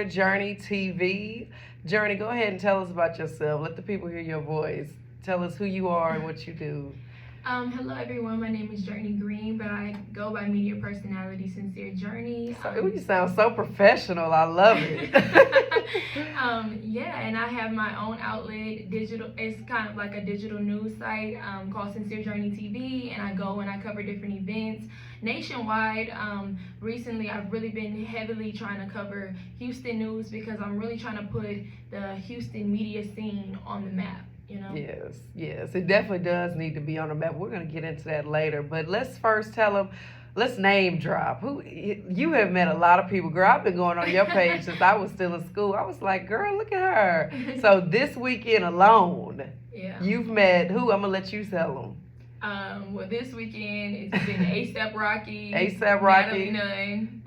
Journey TV. Journey, go ahead and tell us about yourself. Let the people hear your voice. Tell us who you are and what you do. Hello everyone, my name is Journey Green, but I go by media personality Sincere Journey. You sound so professional. I love it. Yeah, and I have my own outlet, digital. It's kind of like a digital news site called Sincere Journey TV, and I go and I cover different events nationwide. Recently, I've really been heavily trying to cover Houston news because I'm really trying to put the Houston media scene on the map. You know? Yes, it definitely does need to be on the map. We're going to get into that later, but let's first tell them. Let's name drop. Who you have met a lot of people, girl. I've been going on your page since I was still in school. I was like, girl, look at her. So this weekend alone, you've met who? I'm gonna let you tell them. Well, this weekend it's been ASAP Rocky, Natalie Nunn,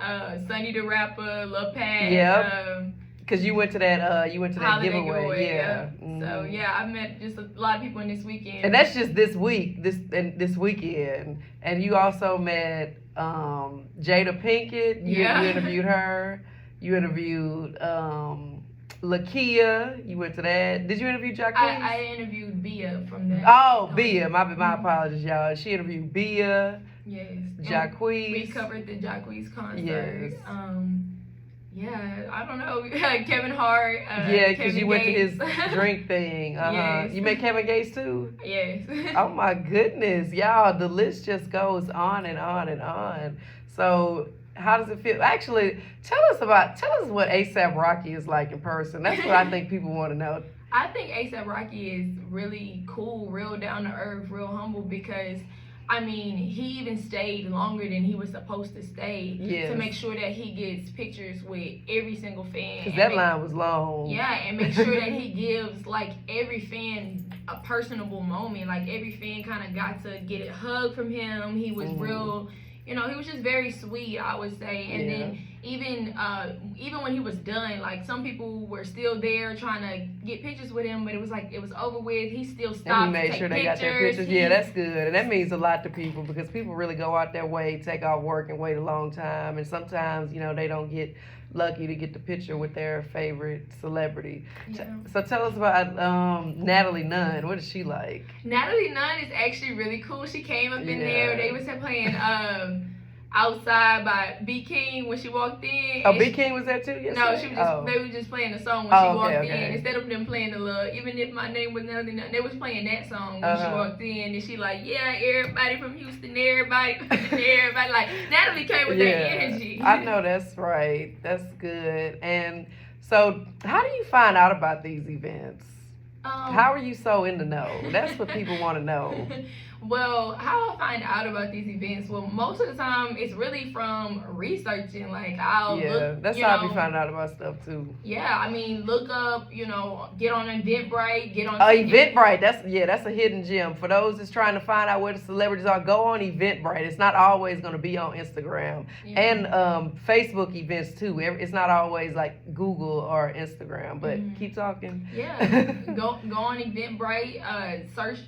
Sunny the Rapper, Lil Pat. Yep. Cause you went to that Holiday giveaway. Yeah. Mm-hmm. So yeah, I've met just a lot of people in this weekend. And that's just this week, this weekend. And you also met Jada Pinkett. You interviewed her. You interviewed Lakia. You went to that. Did you interview Jacquees? I interviewed Bia from that. Oh, Bia. My apologies, y'all. She interviewed Bia. Yes. Jacquees. We covered the Jacquees concert. Yes. Yeah, I don't know. Kevin Hart. Yeah, because you went to his drink thing. Yes. You met Kevin Gates too? Yes. Oh my goodness, y'all, the list just goes on and on and on. So how does it feel? Actually, tell us what ASAP Rocky is like in person. That's what I think people want to know. I think ASAP Rocky is really cool, real down to earth, real humble because I mean, he even stayed longer than he was supposed to stay to make sure that he gets pictures with every single fan. Because that line was long. Yeah, and make sure that he gives, like, every fan a personable moment. Like, every fan kind of got to get a hug from him. He was real, he was just very sweet, I would say. And then even when he was done, like, some people were still there trying to get pictures with him, but it was like it was over with. He still stopped and he made to take sure they got their pictures. Yeah, that's good. And that means a lot to people because people really go out their way, take off work, and wait a long time. And sometimes, they don't get lucky to get the picture with their favorite celebrity. Yeah. So tell us about Natalie Nunn. What is she like? Natalie Nunn is actually really cool. She came up in there. They was playing Outside by B King when she walked in. Oh, B King was there too? Yes, no, she was they were just playing the song when she walked in. Instead of them playing the little, even if my name was Natalie Nunn, they was playing that song when she walked in. And she like, yeah, everybody from Houston, everybody, like, Natalie came with that energy. I know, that's right. That's good. And so how do you find out about these events? How are you so in the know? That's what people want to know. Well, how I find out about these events, well, most of the time it's really from researching. Like, I'll look, that's how I be finding out about stuff too. Yeah, I mean, look up, get on Eventbrite, get on Eventbrite, that's a hidden gem. For those that's trying to find out where the celebrities are, go on Eventbrite. It's not always going to be on Instagram. And Facebook events too. It's not always like Google or Instagram, but keep talking. Yeah, go on Eventbrite, search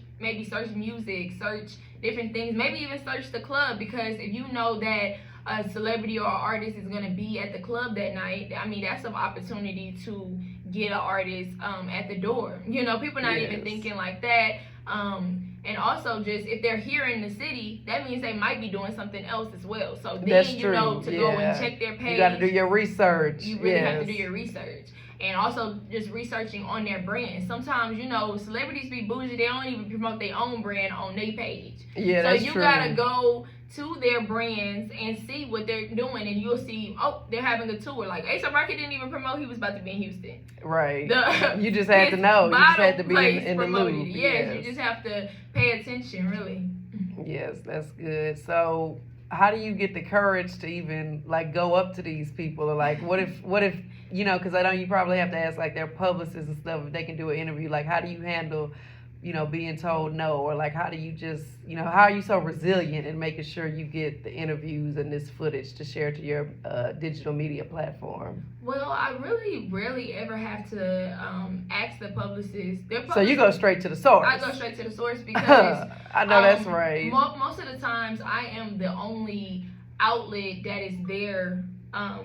music, search different things, maybe even search the club, because if you know that a celebrity or artist is going to be at the club that night, I mean, that's an opportunity to get an artist at the door. People not even thinking like that. And also, just if they're here in the city, that means they might be doing something else as well. So then, go and check their page. You got to do your research. You really have to do your research. And also just researching on their brand. Sometimes, celebrities be bougie. They don't even promote their own brand on their page. Yeah, that's true. So you got to go to their brands and see what they're doing. And you'll see, they're having a tour. Like, A$AP Rocky didn't even promote he was about to be in Houston. Right. You just had to know. You just had to be in the loop. Yes, you just have to pay attention, really. Yes, that's good. So how do you get the courage to even go up to these people? Or what if because I know you probably have to ask their publicists and stuff if they can do an interview. How do you handle being told no? Or how do you just how are you so resilient in making sure you get the interviews and this footage to share to your digital media platform? Well, I really rarely ever have to ask the publicist. So you go straight to the source. I go straight to the source because I know that's right. Most of the times I am the only outlet that is there. Not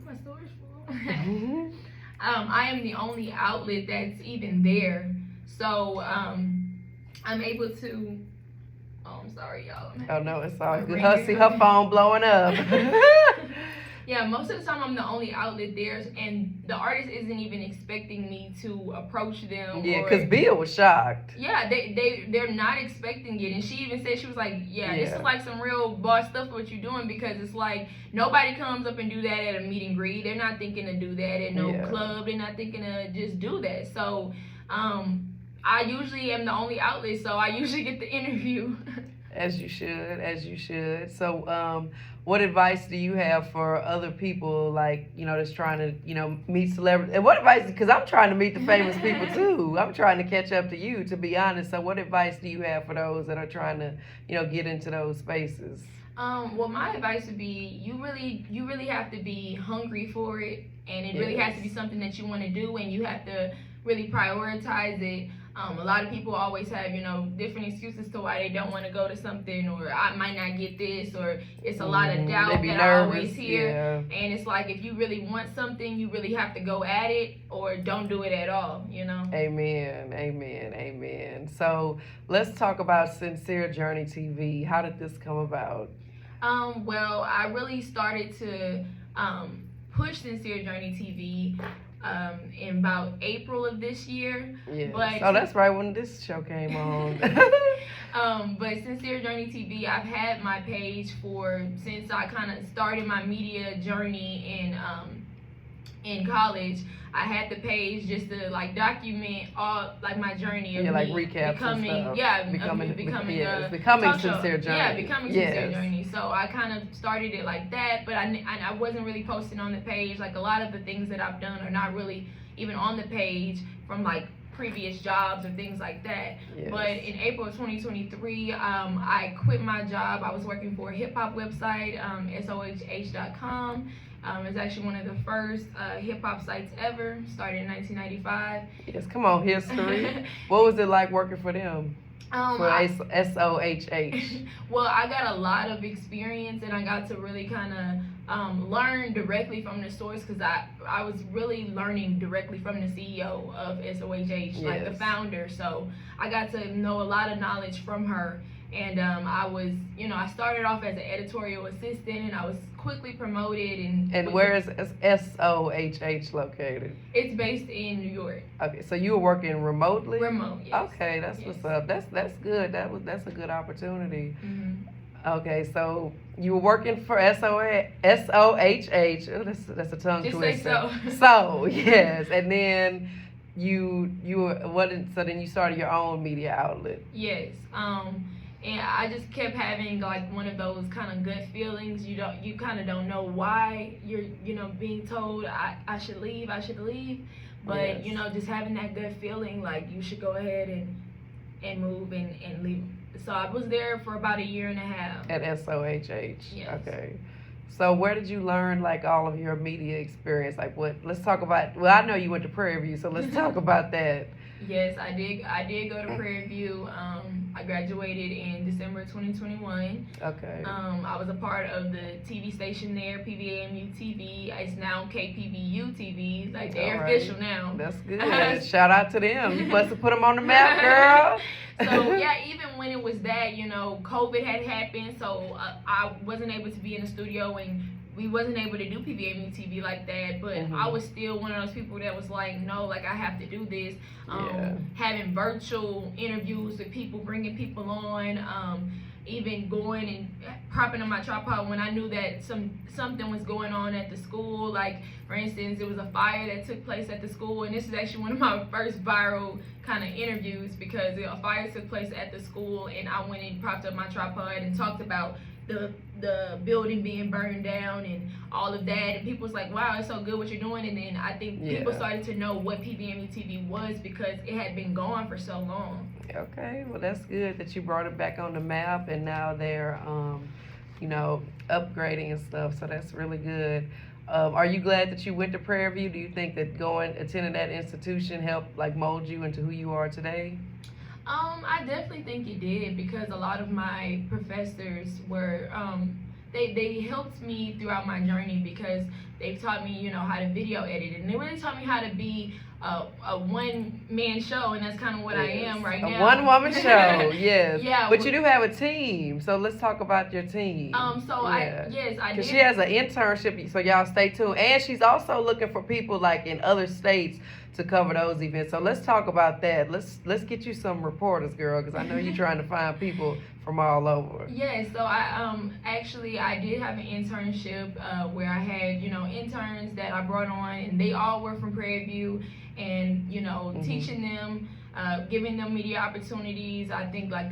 my source. I am the only outlet that's even there. So I'm able to. Oh, I'm sorry, y'all. Oh no, it's all good. Ringing. See her phone blowing up. Yeah, most of the time I'm the only outlet there, and the artist isn't even expecting me to approach them. Yeah, because Bia was shocked. Yeah, they're not expecting it, and she even said, she was like, this is like some real boss stuff what you're doing, because it's like nobody comes up and do that at a meet and greet. They're not thinking to do that at no club. They're not thinking to just do that. So I usually am the only outlet, so I usually get the interview. As you should. So, what advice do you have for other people, like, that's trying to, meet celebrities? And what advice, because I'm trying to meet the famous people too. I'm trying to catch up to you, to be honest. So what advice do you have for those that are trying to, get into those spaces? Well, my advice would be you really have to be hungry for it, and it really has to be something that you want to do, and you have to really prioritize it. A lot of people always have, different excuses to why they don't want to go to something, or I might not get this, or it's a lot of doubt that nervous. I always hear. Yeah. And it's like, if you really want something, you really have to go at it, or don't do it at all, Amen. So let's talk about Sincere Journey TV. How did this come about? Well, I really started to push Sincere Journey TV in about April of this year. Yes. But that's right, when this show came on. But Sincere Journey TV, I've had my page since I kind of started my media journey in college. I had the page just to document all my journey of recaps becoming and stuff. Becoming Sincere Journey. Yeah, becoming Sincere Journey. So I kind of started it like that, but I wasn't really posting on the page. A lot of the things that I've done are not really even on the page from previous jobs or things like that. Yes. But in April of 2023, I quit my job. I was working for a hip hop website, soh.com. It's actually one of the first hip hop sites ever, started in 1995. Yes, come on, history. What was it like working for them? For SOHH. Well, I got a lot of experience, and I got to really kind of learn directly from the source, because I was really learning directly from the CEO of SOHH, the founder. So I got to know a lot of knowledge from her. And I was, I started off as an editorial assistant, and I was quickly promoted. And where is SOHH located? It's based in New York. Okay, so you were working remotely? Remote, yes. Okay, that's what's up. That's good. That's a good opportunity. Mm-hmm. Okay, so you were working for SOHH. Oh, that's a tongue twister. Just say so. So yes, and then you were so then you started your own media outlet. Yes. And I just kept having one of those kind of gut feelings. You kind of don't know why you're being told I should leave, but just having that gut feeling you should go ahead and move and leave. So I was there for about 1.5 years. At SOHH. Yes. Okay. So where did you learn all of your media experience? Let's talk about, well, I know you went to Prairie View, so let's talk about that. Yes, I did go to Prairie View. I graduated in December 2021. Okay. I was a part of the TV station there, PVAMU TV. It's now KPVU TV. They're official now. That's good. Shout out to them. You must have put them on the map, girl. So yeah, even when it was that, COVID had happened, so I wasn't able to be in the studio, and we wasn't able to do PVAMU TV like that, but I was still one of those people that was no, I have to do this. Having virtual interviews with people, bringing people on, even going and propping on my tripod when I knew that something was going on at the school. For instance, there was a fire that took place at the school, and this is actually one of my first viral kind of interviews, because a fire took place at the school, and I went and propped up my tripod and talked about the building being burned down and all of that, and people was like, wow, it's so good what you're doing. And then I think people started to know what PVAMU TV was, because it had been gone for so long. Okay, well, that's good that you brought it back on the map, and now they're upgrading and stuff, so that's really good. Are you glad that you went to Prairie View? Do you think that attending that institution helped mold you into who you are today? I definitely think it did, because a lot of my professors were they helped me throughout my journey because they've taught me, you know, how to video edit, and they really taught me how to be a one-man show, and that's kind of what I am right now. A one-woman show, yes. Yeah. But you do have a team, so let's talk about your team. So I did. Because she has an internship, so y'all stay tuned. And she's also looking for people like in other states to cover those events. So let's talk about that. Let's get you some reporters, girl, because I know you're trying to find people from all over. Yeah, so I actually I did have an internship where I had, you know, interns that I brought on, and they all were from Prairie View, and, you know, teaching them, giving them media opportunities. I think like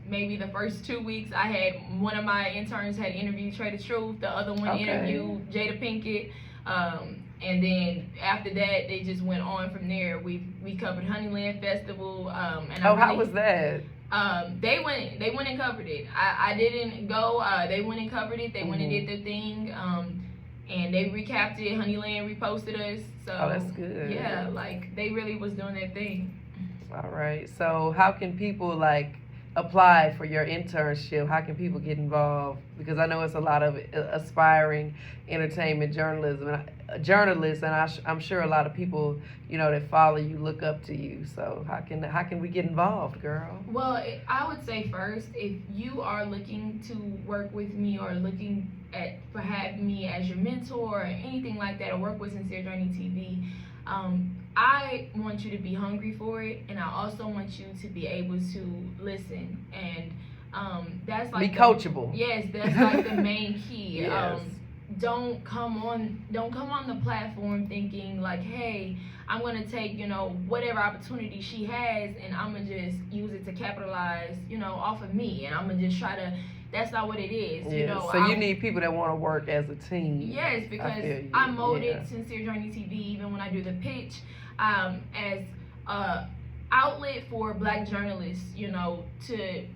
maybe the first 2 weeks, I had one of my interns had interviewed Trey the Truth, the other one interviewed Jada Pinkett. And then after that, they just went on from there. We covered Honeyland Festival. And how was that? They went and covered it. I didn't go. They went and covered it. They went and did their thing. And they recapped it. Honeyland reposted us. So that's good. Yeah, like they really was doing their thing. All right. So how can people like apply for your internship? How can people get involved? Because I know it's a lot of aspiring entertainment journalists, and I'm sure a lot of people, you know, that follow you look up to you. So how can we get involved, girl? Well, I would say first, if you are looking to work with me or looking for having me as your mentor or anything like that, or work with Sincere Journey TV, I want you to be hungry for it, and I also want you to be able to listen, and that's like be coachable. Yes, that's like the main key. Yes. Don't come on the platform thinking like, hey, I'm gonna take, you know, whatever opportunity she has, and I'm gonna just use it to capitalize, you know, off of me, and I'm gonna just try to. That's not what it is, you know. So you need people that want to work as a team. Yes, because I molded Sincere Journey TV, even when I do the pitch, as a outlet for Black journalists, you know,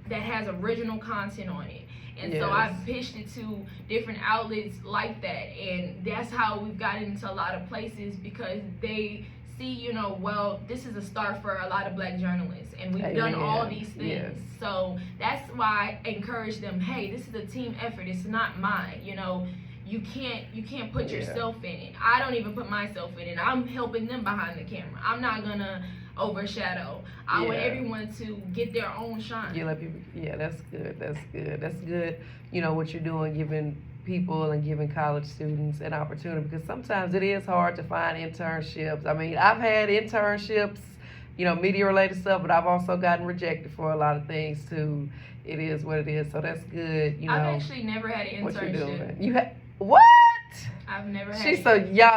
that has original content on it. And so I've pitched it to different outlets like that, and that's how we've gotten into a lot of places, because they see, you know, well, this is a start for a lot of Black journalists, and we've done all these things. Yes. So that's why I encourage them, hey, this is a team effort, it's not mine, you know. You can't put yourself in it. I don't even put myself in it. I'm helping them behind the camera. I'm not gonna overshadow. I want everyone to get their own shine. That's good. You know what you're doing, giving people and giving college students an opportunity, because sometimes it is hard to find internships. I mean, I've had internships, you know, media related stuff, but I've also gotten rejected for a lot of things too. It is what it is. So that's good. You know, I've actually never had an internship. What you're doing? You had what? I've never had.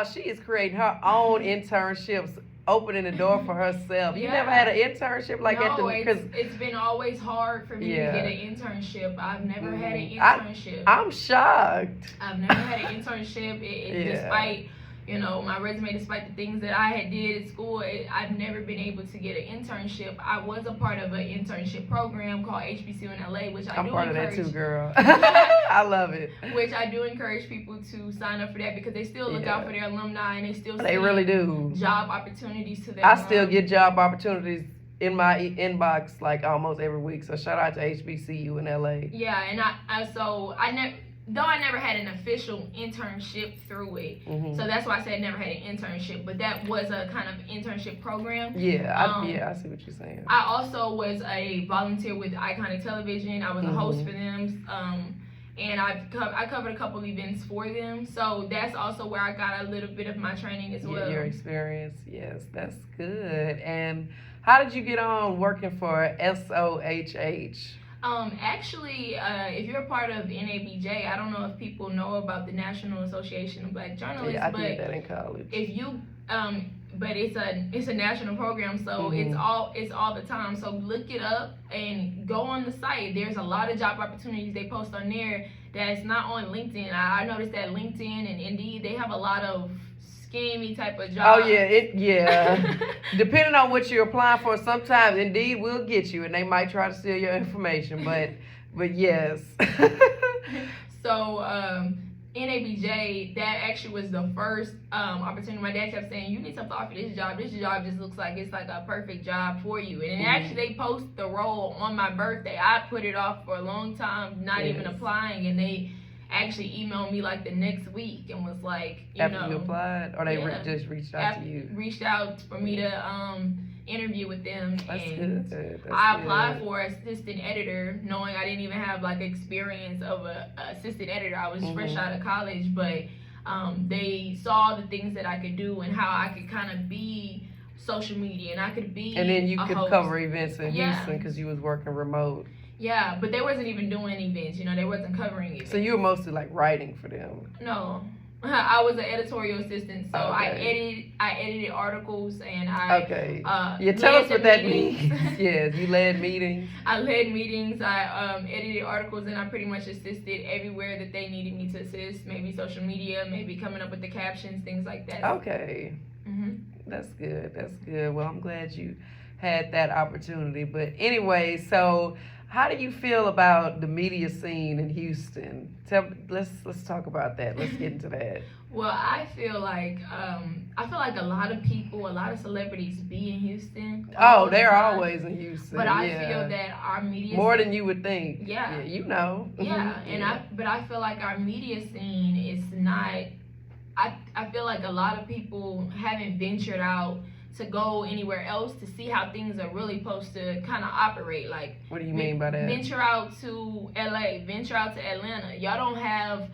She is creating her own internships, opening the door for herself. You never had an internship like that? No, it's been always hard for me to get an internship. I've never had an internship. I'm shocked. I've never had an internship. Despite, you know, my resume, despite the things that I had did at school, I've never been able to get an internship. I was a part of an internship program called HBCU in LA, which I'm part of that too, girl. I love it. Which I do encourage people to sign up for that, because they still look out for their alumni, and they really do job opportunities to them. I still get job opportunities in my inbox like almost every week. So shout out to HBCU in LA. Yeah, and I never had an official internship through it. So that's why I said I never had an internship, but that was a kind of internship program. I see what you're saying. I also was a volunteer with Iconic Television. I was a host for them. And I covered a couple events for them. So that's also where I got a little bit of my training as well. Your experience. Yes, that's good. And how did you get on working for SOHH? Actually, if you're a part of NABJ, I don't know if people know about the National Association of Black Journalists. Yeah, I did that in college. If you, but it's a national program, so it's all the time. So look it up and go on the site. There's a lot of job opportunities they post on there that's not on LinkedIn. I noticed that LinkedIn and Indeed, they have a lot of scammy type of jobs. Oh yeah, depending on what you're applying for, sometimes Indeed will get you, and they might try to steal your information. But yes. So NABJ, that actually was the first opportunity. My dad kept saying, you need something to offer this job. This job just looks like it's like a perfect job for you. And actually they post the role on my birthday. I put it off for a long time, not even applying, and they actually emailed me like the next week and was like, After you applied, or they yeah. just reached out to you? Reached out for me to interview with them. That's and good. I applied for assistant editor, knowing I didn't even have like experience of a assistant editor. I was fresh out of college, but they saw the things that I could do and how I could kind of be social media, and I could be and then you a could host. cover events in Houston because you was working remote. Yeah, but they wasn't even doing events. They wasn't covering events. So you were mostly like writing for them. No, I was an editorial assistant, so Okay. I edited articles, and I tell us what that meetings. means. Yes, you led meetings. I led meetings. I edited articles, and I pretty much assisted everywhere that they needed me to assist. Maybe social media, maybe coming up with the captions, things like that. Okay. That's good. Well, I'm glad you had that opportunity. But anyway, so how do you feel about the media scene in Houston? Let's talk about that. Let's get into that. Well, I feel like a lot of people, a lot of celebrities be in Houston. Oh, they're always in Houston. But I feel that our media more than you would think. Yeah, you know. Yeah, and I feel like our media scene is not. I feel like a lot of people haven't ventured out to go anywhere else to see how things are really supposed to kind of operate. Like, what do you mean by that? Venture out to LA, venture out to Atlanta. Y'all don't have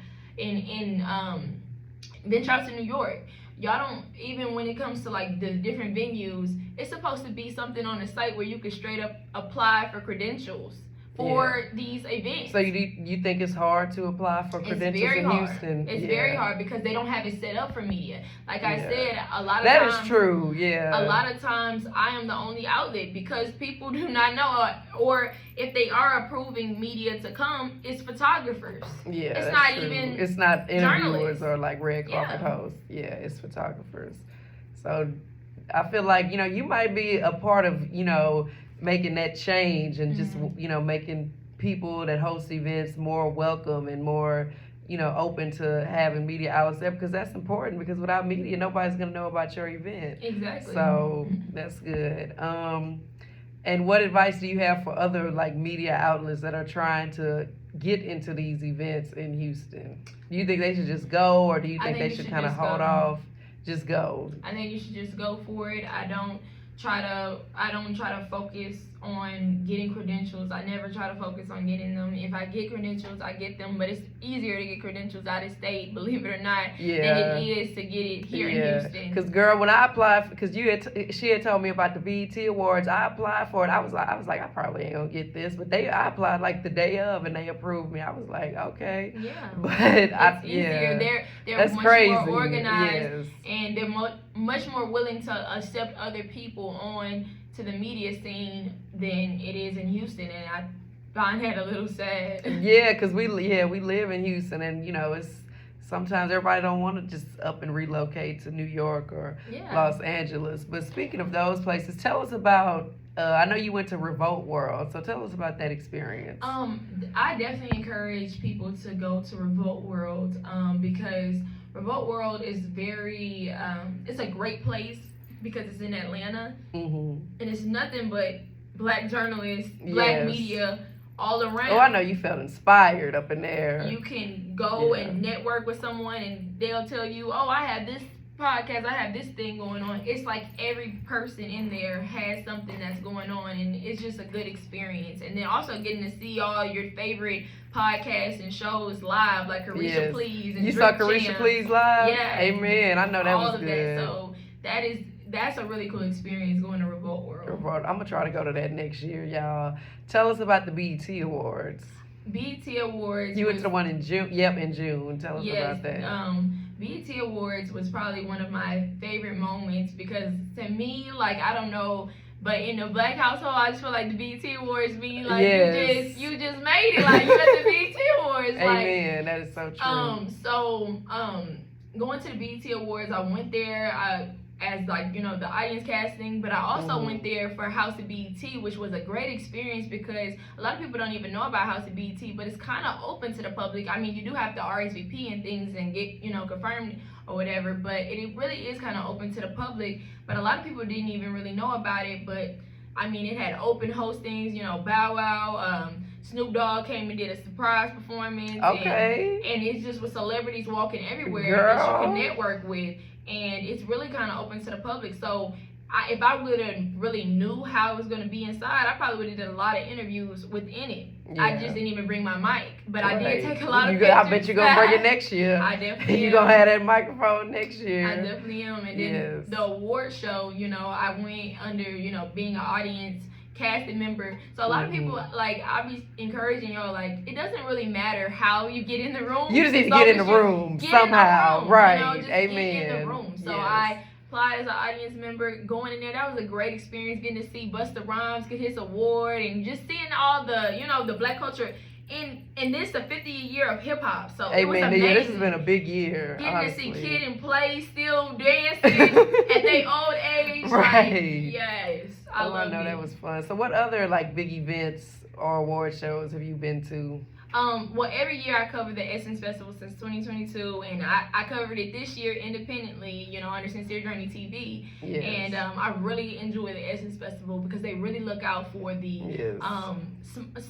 venture out to New York. Y'all don't, even when it comes to like the different venues, it's supposed to be something on the site where you can straight up apply for credentials for these events. So you think it's hard to apply for credentials in Houston? It's very hard because they don't have it set up for media. Like I said, a lot of that times. That is true, yeah. A lot of times I am the only outlet because people do not know, or if they are approving media to come, it's photographers. Yeah, it's not true. even. It's not interviewers journalists. or like red carpet hosts. Yeah, it's photographers. So I feel like you might be a part of making that change and just making people that host events more welcome and more open to having media outlets there, because that's important, because without media nobody's gonna know about your event. Exactly. So that's good. And what advice do you have for other like media outlets that are trying to get into these events in Houston? Do you think they should just go, or do you think they should kind of hold off? Just go. I think you should just go for it. I don't try to focus on getting credentials. I never try to focus on getting them. If I get credentials, I get them, but it's easier to get credentials out of state, believe it or not, than it is to get it here in Houston. Because girl, when I applied, because she had told me about the BET Awards, I applied for it. I was like, I probably ain't gonna get this, but I applied like the day of, and they approved me. I was like, okay. Yeah. But it's easier. They're that's much crazy. more organized, yes. and they're much more willing to accept other people on to the media scene than it is in Houston, and I find that a little sad. Yeah, because we live in Houston, and it's sometimes everybody don't want to just up and relocate to New York or Los Angeles. But speaking of those places, tell us about. I know you went to Revolt World, so tell us about that experience. I definitely encourage people to go to Revolt World because Revolt World is very. It's a great place because it's in Atlanta, and it's nothing but Black journalists, Black media all around. Oh, I know you felt inspired up in there. You can go and network with someone, and they'll tell you, "Oh, I have this podcast, I have this thing going on." It's like every person in there has something that's going on, and it's just a good experience. And then also getting to see all your favorite podcasts and shows live, like Carisha Please and you Drip saw Carisha Champ. Please live? Yeah, amen. I know that all was of good. That. So that's a really cool experience going to Revolt World. I'm gonna try to go to that next year, y'all. Tell us about the BET Awards. BET Awards. You went to the one in June. Yep, in June. Tell us about that. BET Awards was probably one of my favorite moments because to me, like, I don't know, but in the Black household, I just feel like the BET Awards mean like you just made it, like you at the BET Awards. Amen. That is so true. So going to the BET Awards, I went there as like the audience casting, but I also went there for House of BET, which was a great experience because a lot of people don't even know about House of BET, but it's kind of open to the public. I mean, you do have to RSVP and things and get confirmed or whatever, but it really is kind of open to the public. But a lot of people didn't even really know about it. But I mean, it had open hostings, Bow Wow, Snoop Dogg came and did a surprise performance. Okay. And it's just with celebrities walking everywhere Girl. that you can network with. And it's really kind of open to the public. So if I would have really knew how it was going to be inside, I probably would have done a lot of interviews within it. Yeah. I just didn't even bring my mic. But I Right. did take a lot of I pictures. bet you're going to bring it next year. I definitely You're am. going to have that microphone next year. I definitely am. And then Yes. the award show, I went under, being an audience casting member. So a lot of people, like, I be encouraging y'all, like, it doesn't really matter how you get in the room. You just need to as long get in as the you room get somehow. in the room, Right. just Amen. get in the room. So Yes. I applied as an audience member, going in there. That was a great experience, getting to see Busta Rhymes get his award and just seeing all the, the black culture. And this the 50th year of hip hop. So it was Amen. amazing. Yeah, this has been a big year. Getting honestly. to see Kid and Play still dancing at their old age. Right. Like, yes. I I love know it. that was fun. So what other like big events or award shows have you been to? Well, every year I cover the Essence Festival since 2022, and I covered it this year independently, under Sincere Journey TV. Yes. And I really enjoy the Essence Festival because they really look out for the Yes.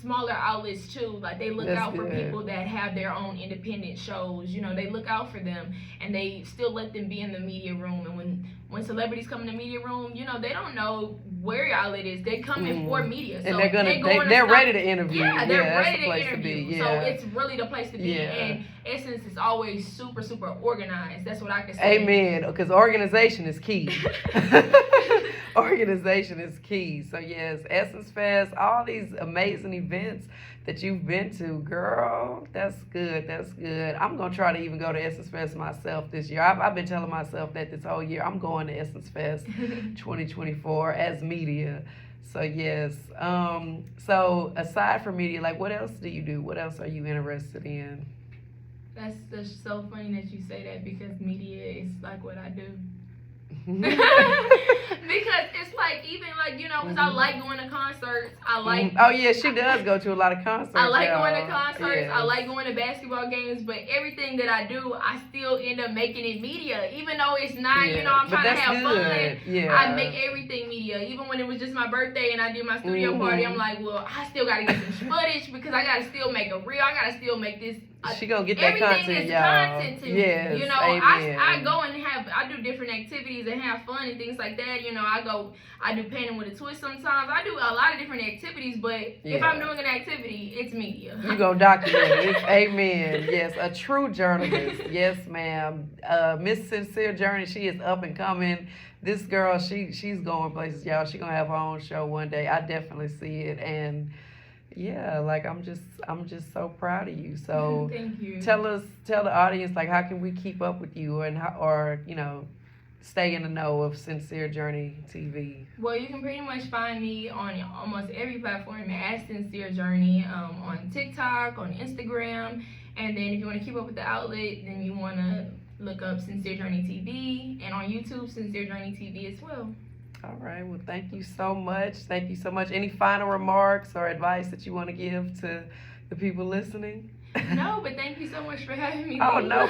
smaller outlets too. Like they look That's out for good. people that have their own independent shows. They look out for them, and they still let them be in the media room. And when celebrities come in the media room, they don't know where your outlet is. They come in for media, so And they're gonna to they're stop- ready to interview. Yeah, they're that's ready the to place interview. to be. So Yeah. it's really the place to be. Yeah. And Essence is always super, super organized. That's what I can say. Amen. Because organization is key. Organization is key. So yes, Essence Fest, all these amazing events that you've been to, girl. That's good. That's good. I'm gonna try to even go to Essence Fest myself this year. I've been telling myself that this whole year I'm going to Essence Fest 2024 as media. So yes. So aside from media, like what else do you do? What else are you interested in? That's just so funny that you say that because media is like what I do. Because it's like even like because I like going to concerts. I like. Oh yeah, she does go to a lot of concerts. I like y'all. going to concerts. Yes. I like going to basketball games. But everything that I do, I still end up making it media. Even though it's not, Yeah, I'm but trying to that's have good. fun. Yeah. I make everything media. Even when it was just my birthday and I did my studio party, I'm like, well, I still got to get some footage because I got to still make a reel. I got to still make this. She gonna get that Everything content, is y'all. content to me. Yes, amen. I go and I do different activities and have fun and things like that. I do painting with a twist sometimes. I do a lot of different activities, but if I'm doing an activity, it's media. You gonna document it. It's, amen. Yes, a true journalist. Yes, ma'am. Miss Sincere Journey, she is up and coming. This girl, she's going places, y'all. She gonna have her own show one day. I definitely see it, and yeah, like I'm just so proud of you. So Thank you. tell the audience, like, how can we keep up with you and stay in the know of Sincere Journey TV? Well, you can pretty much find me on almost every platform at Sincere Journey, on TikTok, on Instagram, and then if you want to keep up with the outlet, then you want to look up Sincere Journey TV, and on YouTube, Sincere Journey TV as well. All right. Well, thank you so much. Thank you so much. Any final remarks or advice that you want to give to the people listening? No, but thank you so much for having me. Oh, no